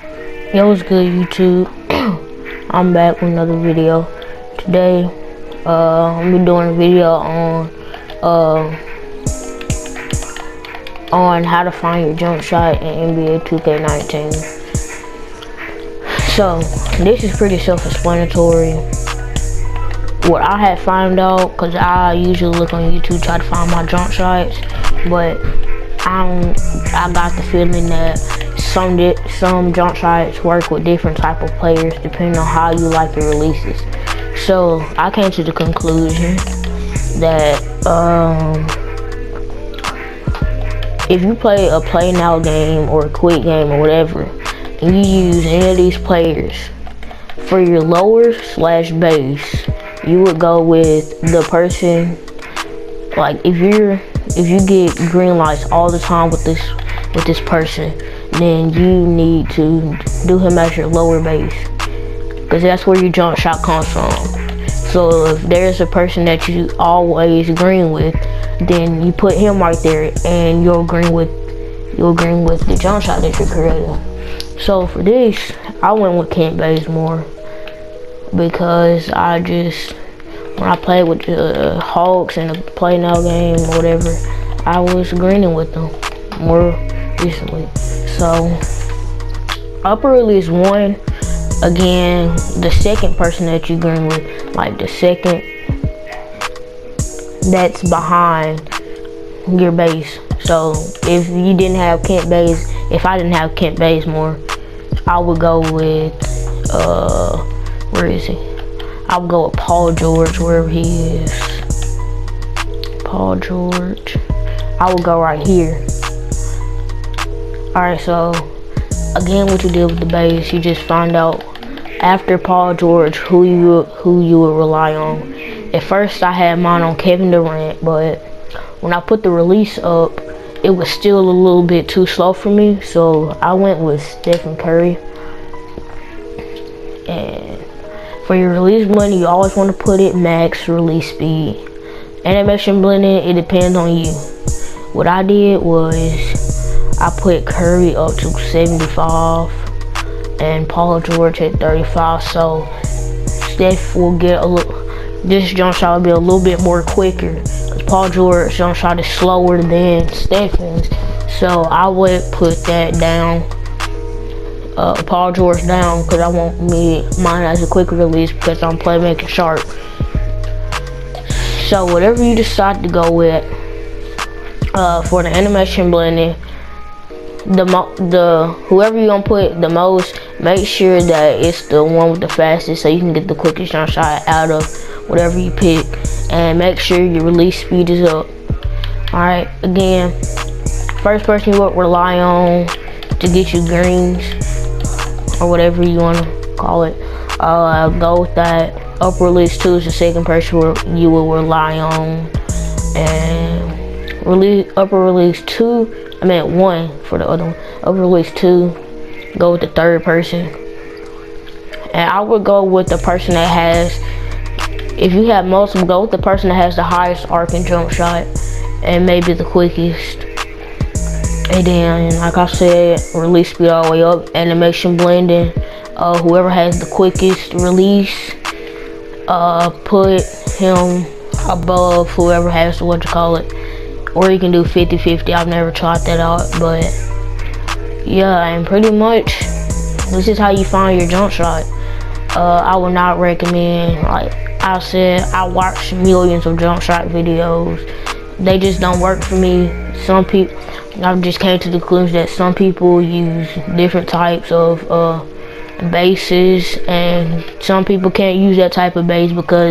Yo, what's good, YouTube? I'm back with another video. Today, I'm be doing a video on how to find your jump shot in NBA 2K19. So, this is pretty self-explanatory. What I had found out, cause I usually look on YouTube try to find my jump shots, but I got the feeling that some jump shots work with different type of players depending on how you like your releases. So I came to the conclusion that if you play a play now game or a quick game or whatever, and you use any of these players for your lower slash base, you would go with the person. Like if you get green lights all the time with this person, then you need to do him as your lower base, because that's where your jump shot comes from. So if there's a person that you always green with, then you put him right there and you'll green with the jump shot that you're creating. So for this, I went with Kent Bazemore because when I played with the Hawks in the play now game or whatever, I was greening with them more recently. So upper release 1, again, the second person that you green with, like the second that's behind your base. So if you didn't have if I didn't have Kent Bazemore, I would go with where is he? I would go with Paul George, wherever he is. Paul George. I would go right here. Alright, so again, what you did with the base, you just find out after Paul George who you would rely on. At first I had mine on Kevin Durant, but when I put the release up, it was still a little bit too slow for me, so I went with Stephen Curry. And for your release blending, you always want to put it max release speed. Animation blending, it depends on you. What I did was I put Curry up to 75 and Paul George at 35, so Steph will get this jump shot will be a little bit more quicker, because Paul George's jump shot is slower than Steph's. So I would put that down, Paul George down, because I want mine as a quick release because I'm playmaking sharp. So whatever you decide to go with for the animation blending, whoever you're gonna put the most, make sure that it's the one with the fastest so you can get the quickest jump shot out of whatever you pick, and make sure your release speed is up. Alright, again, first person you would rely on to get you greens or whatever you want to call it, go with that. Upper release 2 is the second person you will rely on, and upper release 2, I meant 1 for the other one. Upper release 2, go with the third person. And I would go with the person that has, if you have multiple, go with the person that has the highest arc and jump shot and maybe the quickest. And then, like I said, release speed all the way up. Animation blending, whoever has the quickest release, put him above whoever has the or you can do 50-50. I've never tried that out, but yeah, and pretty much this is how you find your jump shot. I would not recommend, like I said, I watched millions of jump shot videos. They just don't work for me. Some people, I just came to the conclusion that some people use different types of bases, and some people can't use that type of base because